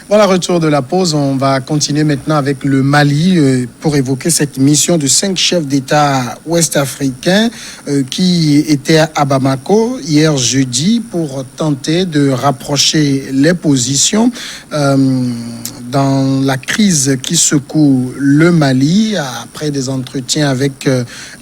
Voilà, retour de la pause. On va continuer maintenant avec le Mali pour évoquer cette mission de 5 chefs d'État ouest-africains qui étaient à Bamako hier jeudi pour tenter de rapprocher les positions dans la crise qui secoue le Mali après des entretiens avec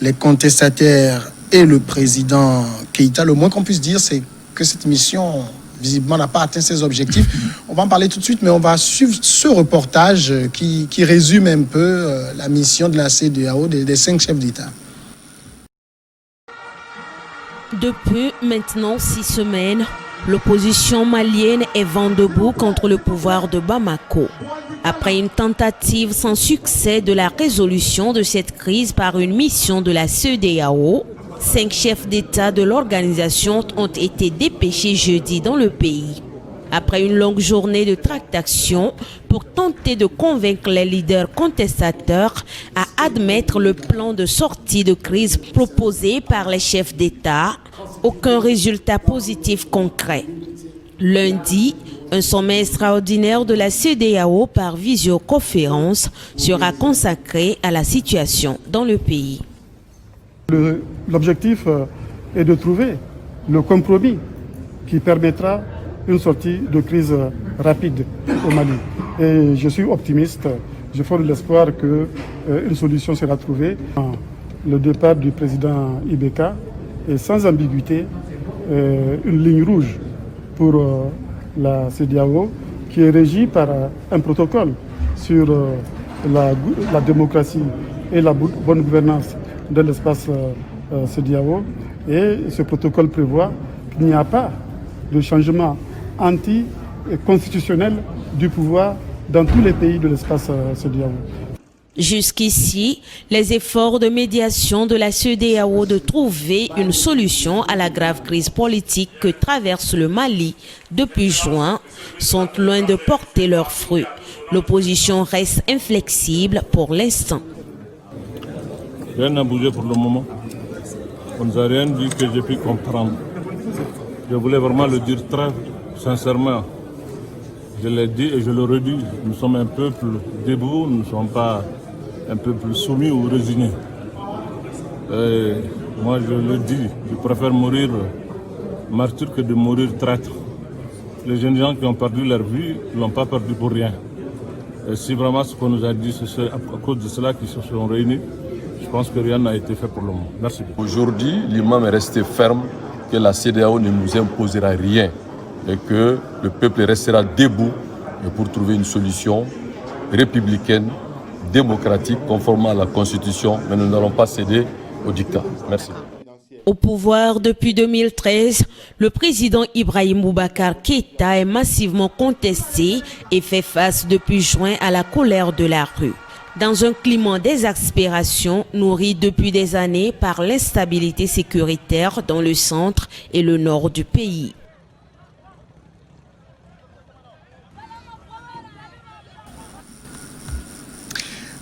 les contestataires et le président Keïta. Le moins qu'on puisse dire, c'est que cette mission visiblement n'a pas atteint ses objectifs. On va en parler tout de suite, mais on va suivre ce reportage qui résume un peu la mission de la CEDEAO, des 5 chefs d'État. Depuis maintenant 6 semaines, l'opposition malienne est vent debout contre le pouvoir de Bamako. Après une tentative sans succès de la résolution de cette crise par une mission de la CEDEAO, 5 chefs d'État de l'organisation ont été dépêchés jeudi dans le pays. Après une longue journée de tractation pour tenter de convaincre les leaders contestateurs à admettre le plan de sortie de crise proposé par les chefs d'État, aucun résultat positif concret. Lundi, un sommet extraordinaire de la CEDEAO par visioconférence sera consacré à la situation dans le pays. L'objectif est de trouver le compromis qui permettra une sortie de crise rapide au Mali. Et je suis optimiste, je fonde l'espoir qu'une solution sera trouvée. Le départ du président Ibeka est sans ambiguïté une ligne rouge pour la CEDEAO qui est régie par un protocole sur la démocratie et la bonne gouvernance de l'espace CEDEAO. Et ce protocole prévoit qu'il n'y a pas de changement anti-constitutionnel du pouvoir dans tous les pays de l'espace CEDEAO. Jusqu'ici, les efforts de médiation de la CEDEAO de trouver une solution à la grave crise politique que traverse le Mali depuis juin sont loin de porter leurs fruits. L'opposition reste inflexible pour l'instant. Rien n'a bougé pour le moment. On ne nous a rien dit que j'ai pu comprendre. Je voulais vraiment le dire très sincèrement. Je l'ai dit et je le redis. Nous sommes un peuple debout, nous ne sommes pas un peuple soumis ou résigné. Et moi je le dis, je préfère mourir martyr que de mourir traître. Les jeunes gens qui ont perdu leur vie ne l'ont pas perdu pour rien. Et si vraiment ce qu'on nous a dit, c'est à cause de cela qu'ils se sont réunis, je pense que rien n'a été fait pour le moment. Merci. Aujourd'hui, l'imam est resté ferme que la CEDEAO ne nous imposera rien et que le peuple restera debout pour trouver une solution républicaine, démocratique, conformément à la Constitution, mais nous n'allons pas céder au dictat. Merci. Au pouvoir depuis 2013, le président Ibrahim Boubacar Keïta est massivement contesté et fait face depuis juin à la colère de la rue. Dans un climat d'exaspération nourri depuis des années par l'instabilité sécuritaire dans le centre et le nord du pays.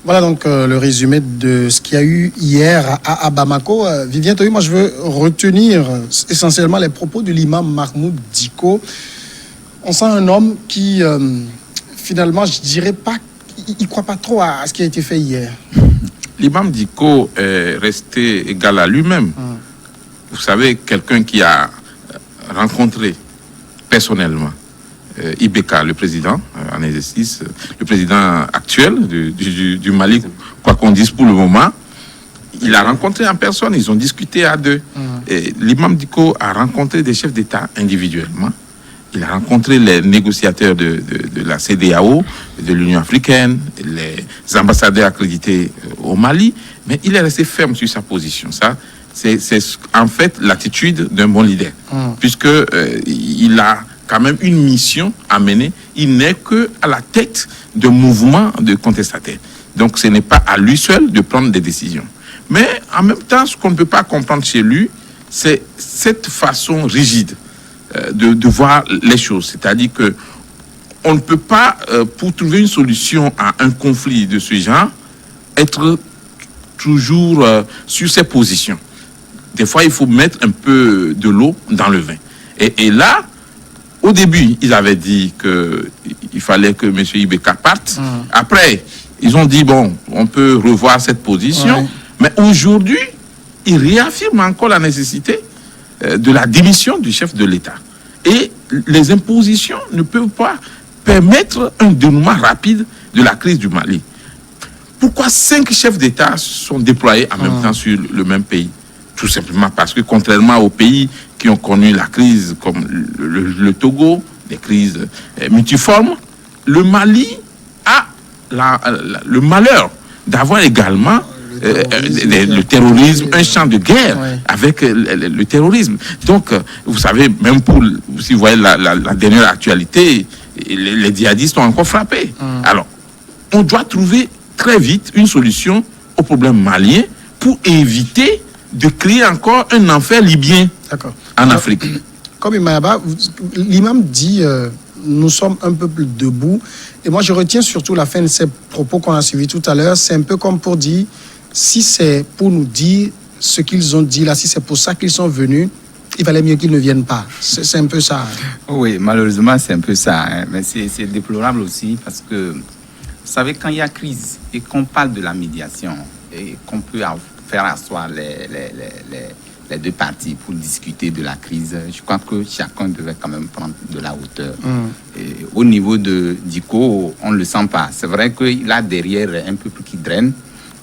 Voilà donc le résumé de ce qu'il y a eu hier à Bamako. Vivien Toye, moi je veux retenir essentiellement les propos de l'imam Mahmoud Dicko. On sent un homme qui finalement, je dirais pas, il ne croit pas trop à ce qui a été fait hier. L'imam Dicko est resté égal à lui-même. Vous savez, quelqu'un qui a rencontré personnellement Ibeka, le président en exercice, le président actuel du Mali, quoi qu'on dise pour le moment, il a rencontré en personne, ils ont discuté à deux. L'imam Dicko a rencontré des chefs d'État individuellement. Il a rencontré les négociateurs de la CEDEAO, de l'Union africaine, les ambassadeurs accrédités au Mali, mais il est resté ferme sur sa position. Ça, c'est en fait l'attitude d'un bon leader, puisque il a quand même une mission à mener. Il n'est que à la tête de mouvements de contestataires. Donc ce n'est pas à lui seul de prendre des décisions. Mais en même temps, ce qu'on ne peut pas comprendre chez lui, c'est cette façon rigide de voir les choses. C'est-à-dire que on ne peut pas, pour trouver une solution à un conflit de ce genre, être toujours sur ses positions. Des fois, il faut mettre un peu de l'eau dans le vin. Et là, au début, ils avaient dit qu'il il fallait que M. Ibeka parte. Après, ils ont dit, bon, on peut revoir cette position. Mais aujourd'hui, ils réaffirment encore la nécessité de la démission du chef de l'État. Et les impositions ne peuvent pas permettre un dénouement rapide de la crise du Mali. Pourquoi 5 chefs d'État sont déployés en même temps sur le même pays? Tout simplement parce que contrairement aux pays qui ont connu la crise comme le Togo, des crises multiformes, le Mali a le malheur d'avoir également le terrorisme, un champ de guerre avec le terrorisme. Donc, vous savez, même si vous voyez la dernière actualité, les djihadistes sont encore frappés. Alors, on doit trouver très vite une solution au problème malien pour éviter de créer encore un enfer libyen en Afrique. Comme Imayaba, l'imam dit nous sommes un peuple debout. Et moi, je retiens surtout la fin de ces propos qu'on a suivis tout à l'heure. C'est un peu comme pour dire, si c'est pour nous dire ce qu'ils ont dit là, si c'est pour ça qu'ils sont venus, il valait mieux qu'ils ne viennent pas. C'est un peu ça. Oui, malheureusement, c'est un peu ça. Hein. Mais c'est déplorable aussi parce que, vous savez, quand il y a crise et qu'on parle de la médiation et qu'on peut faire asseoir les deux parties pour discuter de la crise, je crois que chacun devait quand même prendre de la hauteur. Et au niveau de Diko, on ne le sent pas. C'est vrai qu'il a derrière un peuple qui draine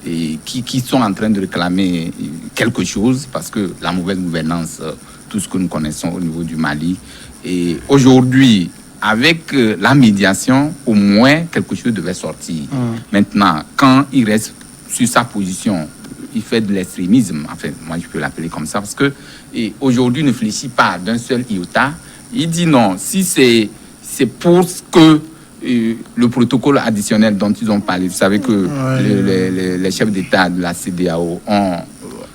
et qui sont en train de réclamer quelque chose parce que la mauvaise gouvernance, tout ce que nous connaissons au niveau du Mali. Et aujourd'hui, avec la médiation, au moins quelque chose devait sortir. Maintenant, quand il reste sur sa position, il fait de l'extrémisme, enfin, moi je peux l'appeler comme ça, parce que aujourd'hui, il ne fléchit pas d'un seul iota. Il dit non, si c'est pour que le protocole additionnel dont ils ont parlé, vous savez que les chefs d'État de la CEDEAO ont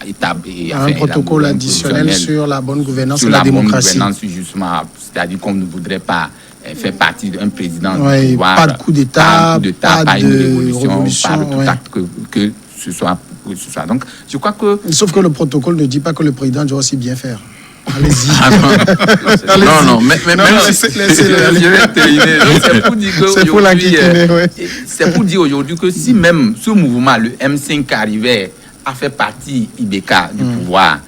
établi un protocole additionnel sur la bonne gouvernance et la démocratie. Justement, c'est-à-dire qu'on ne voudrait pas faire partie d'un président du pouvoir, pas de coup d'État, pas une révolution, pas de tout acte que ce soit. Donc, je crois que... Sauf que le protocole ne dit pas que le président doit aussi bien faire. Allez-y. Non, mais je vais terminer. C'est pour dire qu'aujourd'hui, c'est pour dire aujourd'hui que si même ce mouvement, le M5 arrivait à faire partie Ibeka du pouvoir,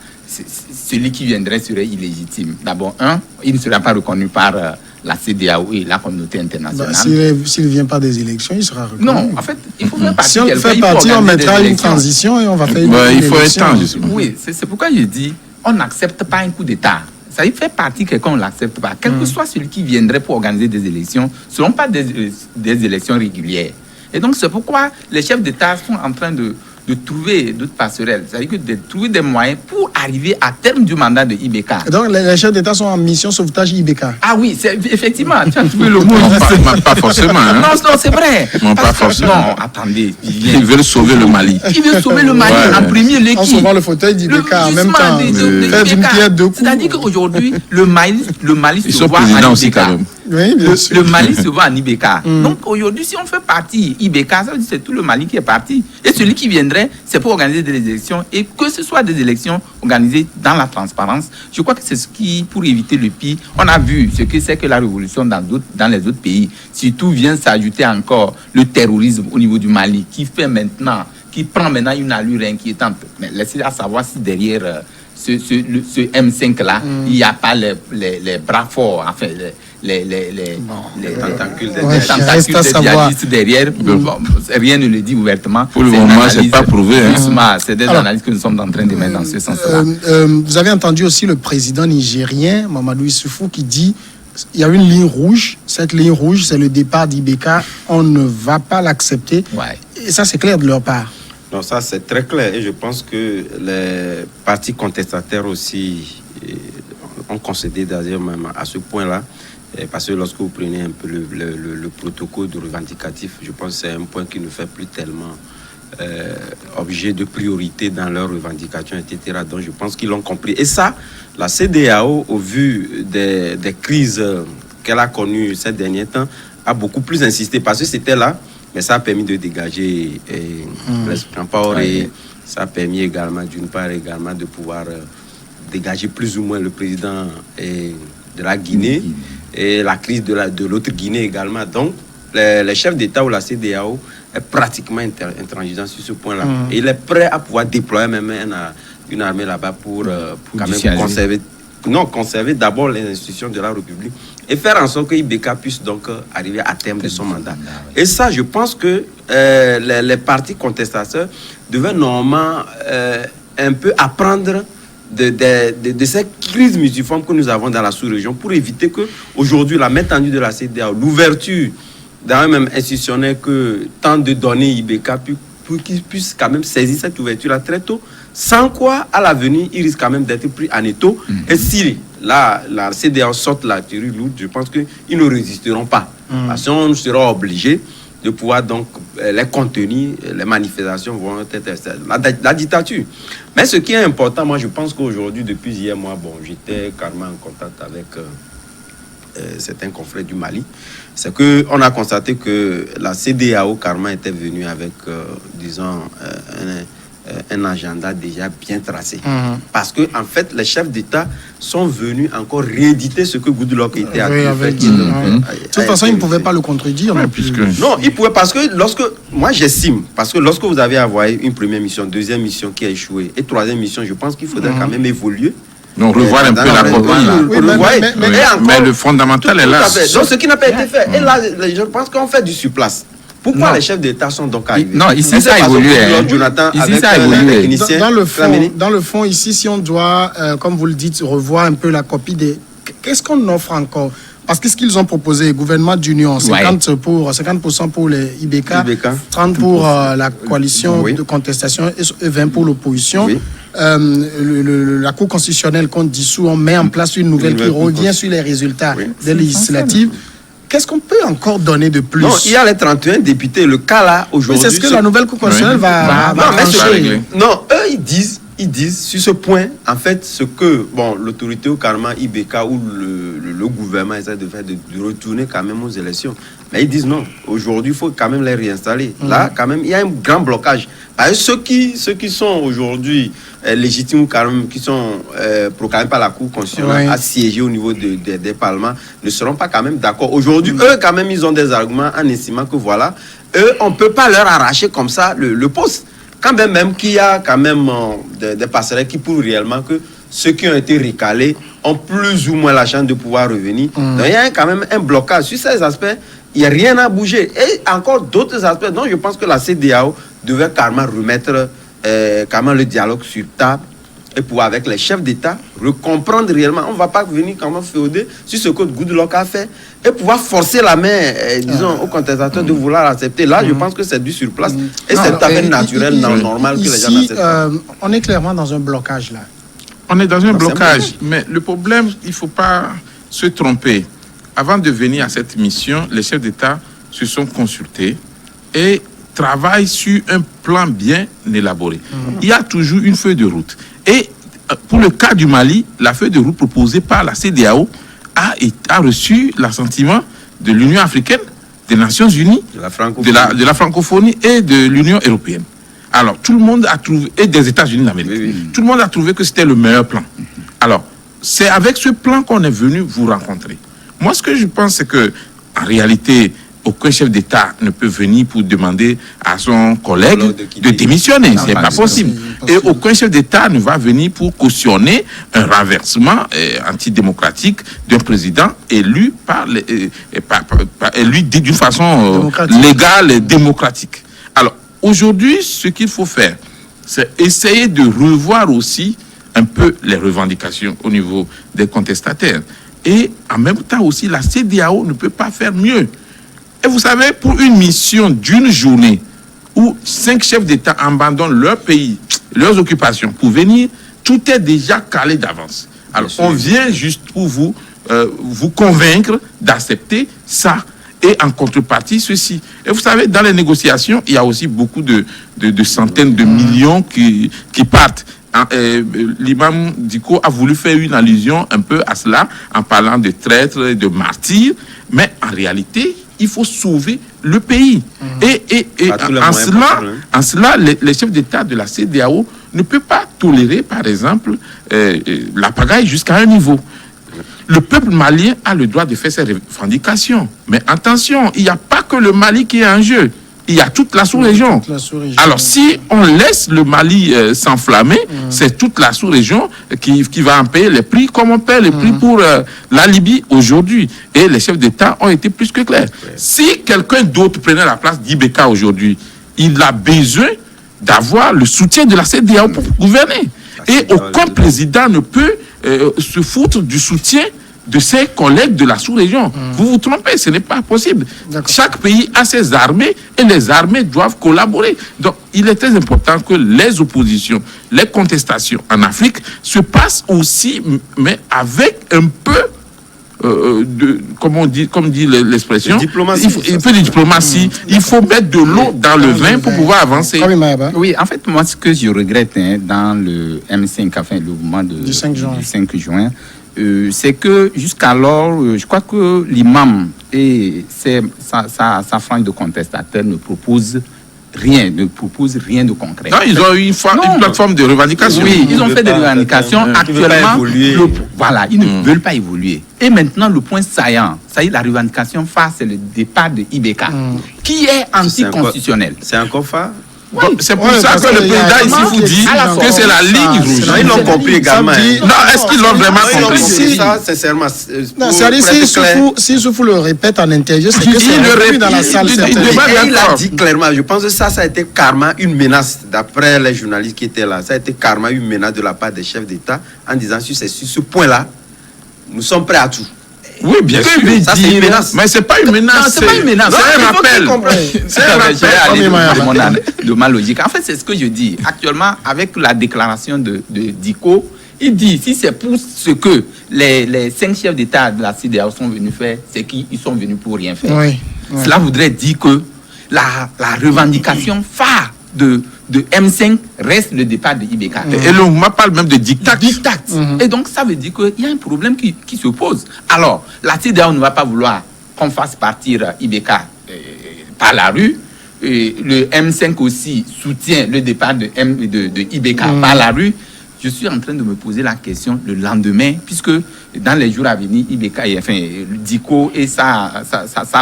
celui qui viendrait serait illégitime. D'abord, il ne sera pas reconnu par la CEDEAO et la communauté internationale. S'il ne vient pas des élections, il sera reconnu. Non, en fait, il faut faire partie. Si on fait partie, on mettra une transition et on va faire une il faut un temps, justement. Oui, c'est pourquoi je dis, on n'accepte pas un coup d'État. Ça fait partie quelqu'un, on ne l'accepte pas. Quel que soit celui qui viendrait pour organiser des élections, ce ne seront pas des élections régulières. Et donc, c'est pourquoi les chefs d'État sont en train de trouver d'autres passerelles, c'est-à-dire que de trouver des moyens pour arriver à terme du mandat de Ibeka. Et donc les chefs d'État sont en mission sauvetage Ibeka. Ah oui, effectivement, tu as trouvé le mot. Pas forcément. Hein. Non, c'est vrai. Non, pas forcément. Non, attendez. Ils veulent sauver le Mali. Ils veulent sauver le Mali en premier lieu. En sauvant le fauteuil d'Ibeka en même temps. Faire d'une pierre deux coups. C'est-à-dire qu'aujourd'hui, le Mali se voit en Ibeka. quand même. Oui, bien sûr. Le Mali se voit en Ibeka. Donc aujourd'hui, si on fait partie Ibeka, ça veut dire que c'est tout le Mali qui est parti. Et celui qui viendrait, c'est pour organiser des élections. Et que ce soit des élections organisées dans la transparence, je crois que c'est ce qui, pour éviter le pire, on a vu ce que c'est que la révolution dans les autres pays. Surtout vient s'ajouter encore le terrorisme au niveau du Mali, qui prend maintenant une allure inquiétante. Mais laissez-la savoir si derrière ce M5-là, il n'y a pas les bras forts, enfin, les tentacules des djihadistes derrière. Rien ne le dit ouvertement. Pour le moment, ce n'est pas prouvé. C'est des analyses que nous sommes en train de mettre dans ce sens-là. Vous avez entendu aussi le président nigérien, Mamadou Issoufou, qui dit il y a une ligne rouge. Cette ligne rouge, c'est le départ d'Ibeka. On ne va pas l'accepter. Et ça, c'est clair de leur part. Non, ça c'est très clair et je pense que les partis contestataires aussi ont concédé d'ailleurs même à ce point-là, parce que lorsque vous prenez un peu le protocole de revendicatif, je pense que c'est un point qui ne fait plus tellement objet de priorité dans leurs revendications, etc. Donc je pense qu'ils l'ont compris. Et ça, la CEDEAO, au vu des crises qu'elle a connues ces derniers temps, a beaucoup plus insisté parce que c'était là. Mais ça a permis de dégager l'esprit en power et ça a permis également, d'une part, de pouvoir dégager plus ou moins le président de la Guinée et la crise de l'autre Guinée également. Donc, les chefs d'État ou la CEDEAO est pratiquement intransigeant sur ce point-là. Et il est prêt à pouvoir déployer même une armée là-bas pour quand même conserver d'abord les institutions de la République et faire en sorte que Ibeka puisse donc arriver à terme de son mandat. Et ça, je pense que les partis contestateurs devaient normalement un peu apprendre de ces crises multiformes que nous avons dans la sous-région pour éviter que aujourd'hui la main tendue de la CEDEAO, l'ouverture d'un même institutionnel que tente de donner Ibeka pour qu'il puisse quand même saisir cette ouverture-là très tôt, sans quoi, à l'avenir, il risque quand même d'être pris en étau. Et si la CEDEAO sort la théorie lourde, je pense qu'ils ne résisteront pas. Parce qu'on sera obligé de pouvoir donc les contenir, les manifestations vont être la dictature. Mais ce qui est important, moi je pense qu'aujourd'hui, depuis hier, moi, j'étais carrément en contact avec certains confrères du Mali, c'est qu'on a constaté que la CEDEAO carrément était venue avec, disons, un agenda déjà bien tracé. Parce que en fait, les chefs d'État sont venus encore rééditer ce que Goodluck était à faire. De toute façon, ils ne pouvaient pas le contredire. Non, ils pouvaient, parce que moi j'estime, parce que lorsque vous avez envoyé une première mission, deuxième mission qui a échoué, et troisième mission, je pense qu'il faudrait quand même évoluer. Donc revoir un peu la propagande. Mais le fondamental est là. Donc ce qui n'a pas été fait. Et là, je pense qu'on fait du surplace. Pourquoi les chefs d'État sont donc arrivés? Non, ici ça a évolué. Ici ça a évolué. Dans le fond, ici, si on doit, comme vous le dites, revoir un peu la copie des... Qu'est-ce qu'on offre encore? Parce que ce qu'ils ont proposé, gouvernement d'union, 50% pour les Ibeka, 30% pour la coalition de contestation et 20% pour l'opposition. La Cour constitutionnelle qu'on dissout, on met en place une nouvelle qui revient sur les résultats des législatives. Qu'est-ce qu'on peut encore donner de plus? Non, il y a les 31 députés. Le cas là, aujourd'hui... C'est ce que la nouvelle Cour constitutionnelle va régler. Non, eux, ils disent sur ce point, en fait, ce que l'autorité ou carrément Ibeka ou le gouvernement essaie de faire, de retourner quand même aux élections. Mais ils disent non, aujourd'hui, il faut quand même les réinstaller. Là, quand même, il y a un grand blocage. Parce que ceux qui sont aujourd'hui légitimes ou quand même qui sont proclamés par la Cour constitutionnelle à siéger au niveau des parlements ne seront pas quand même d'accord. Aujourd'hui, eux, quand même, ils ont des arguments en estimant que voilà, eux, on ne peut pas leur arracher comme ça le poste. Quand même qu'il y a quand même des passerelles qui prouvent réellement que ceux qui ont été recalés ont plus ou moins la chance de pouvoir revenir. Donc il y a quand même un blocage. Sur ces aspects, il n'y a rien à bouger. Et encore d'autres aspects. Donc je pense que la CEDEAO devait carrément remettre carrément le dialogue sur table et pour avec les chefs d'État recomprendre réellement. On ne va pas venir quand même féoder sur ce que Goodluck a fait et pouvoir forcer la main, disons, aux contestateurs de vouloir accepter. Là, je pense que c'est du surplace et c'est tout à fait naturel, normal que les gens acceptent. On est clairement dans un blocage là. On est dans un blocage, mais le problème, il ne faut pas se tromper. Avant de venir à cette mission, les chefs d'État se sont consultés et travaillent sur un plan bien élaboré. Il y a toujours une feuille de route. Et pour le cas du Mali, la feuille de route proposée par la CEDEAO a reçu l'assentiment de l'Union africaine, des Nations unies, de la francophonie et de l'Union européenne. Alors, tout le monde a trouvé, et des États-Unis d'Amérique, tout le monde a trouvé que c'était le meilleur plan. Alors, c'est avec ce plan qu'on est venu vous rencontrer. Moi, ce que je pense, c'est que, en réalité, aucun chef d'État ne peut venir pour demander à son collègue de démissionner. Ce n'est pas possible. Et aucun chef d'État ne va venir pour cautionner un renversement antidémocratique d'un président élu élu d'une façon légale et démocratique. Alors, aujourd'hui, ce qu'il faut faire, c'est essayer de revoir aussi un peu les revendications au niveau des contestataires. Et en même temps aussi, la CEDEAO ne peut pas faire mieux. Et vous savez, pour une mission d'une journée où 5 chefs d'État abandonnent leur pays, leurs occupations pour venir, tout est déjà calé d'avance. Alors, on vient juste pour vous convaincre d'accepter ça. Et en contrepartie, ceci. Et vous savez, dans les négociations, il y a aussi beaucoup de centaines de millions qui partent. L'imam Dicko a voulu faire une allusion un peu à cela en parlant de traîtres et de martyrs. Mais en réalité, il faut sauver le pays. Et en cela, les chefs d'État de la CEDEAO ne peuvent pas tolérer, par exemple, la pagaille jusqu'à un niveau. le peuple malien a le droit de faire ses revendications. Mais attention, il n'y a pas que le Mali qui est en jeu. Il y a toute la sous-région. Alors, si on laisse le Mali s'enflammer, c'est toute la sous-région qui va en payer les prix, comme on paie les prix pour la Libye aujourd'hui. Et les chefs d'État ont été plus que clairs. Si quelqu'un d'autre prenait la place d'Ibeka aujourd'hui, il a besoin d'avoir le soutien de la CEDEAO pour gouverner. Et aucun président ne peut se foutre du soutien de ses collègues de la sous-région. Vous vous trompez, ce n'est pas possible. Chaque pays a ses armées et les armées doivent collaborer. Donc, il est très important que les oppositions, les contestations en Afrique se passent aussi, mais avec un peu comme dit l'expression, un peu de diplomatie. Il faut mettre de l'eau dans le vin pour pouvoir avancer. Oui, en fait, moi, ce que je regrette dans le M5, enfin, le mouvement du 5 juin, c'est que jusqu'alors, je crois que l'imam et sa frange de contestataires ne proposent rien de concret. Non, ils ont une plateforme de revendication. Oui, ils ont fait des revendications. Actuellement, ils ne veulent pas évoluer. Et maintenant, le point saillant, ça y est, la revendication phare, c'est le départ de Ibeka, qui est anticonstitutionnel. C'est encore phare. Oui. C'est pour ça que le président ici vous dit que c'est la ligne rouge. Ils l'ont compris également. Non, est-ce qu'ils l'ont vraiment compris? Ça, sincèrement. Si Soufou le répète en interview, c'est que c'est repris dans la salle. Il a dit clairement, je pense que ça a été carrément une menace, d'après les journalistes qui étaient là, ça a été carrément une menace de la part des chefs d'État en disant sur ce point-là, nous sommes prêts à tout. Oui, bien sûr. Ça, c'est une menace. Mais c'est pas une menace. Non, c'est pas une menace. C'est un rappel. C'est un rappel. De ma logique. En fait, c'est ce que je dis. Actuellement, avec la déclaration de Diko, il dit, si c'est pour ce que les 5 chefs d'État de la CEDEAO sont venus faire, c'est qu'ils sont venus pour rien faire. Cela voudrait dire que la revendication phare de M5 reste le départ de Ibeka. Et le mouvement parle même de dictat. Et donc, ça veut dire qu'il y a un problème qui se pose. Alors, la CEDEAO ne va pas vouloir qu'on fasse partir Ibeka par la rue. Et le M5 aussi soutient le départ de Ibeka par la rue. Je suis en train de me poser la question le lendemain, puisque dans les jours à venir, Ibeka, enfin, Diko et sa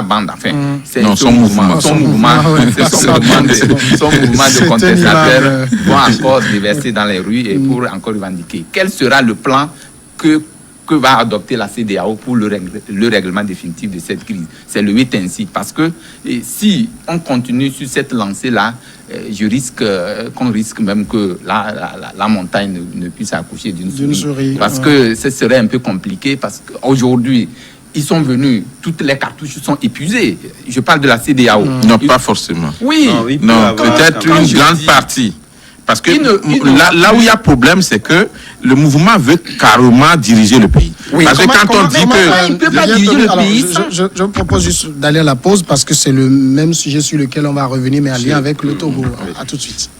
bande, enfin, c'est son mouvement de contestataires vont encore se déverser dans les rues et pour encore revendiquer. Quel sera le plan que va adopter la CEDEAO pour le règlement définitif de cette crise? C'est le 8 ainsi, parce que si on continue sur cette lancée-là, qu'on risque même que la montagne ne puisse accoucher d'une souris. Parce que ce serait un peu compliqué, parce qu'aujourd'hui, ils sont venus, toutes les cartouches sont épuisées. Je parle de la CEDEAO. Non, pas forcément. Oui. Non, peut-être une grande partie. Parce que là où il y a problème, c'est que le mouvement veut carrément diriger le pays. Oui. Parce que quand on dit que... Il ne peut pas diriger le pays. Je propose juste d'aller à la pause parce que c'est le même sujet sur lequel on va revenir, mais en lien avec le Togo. À tout de suite.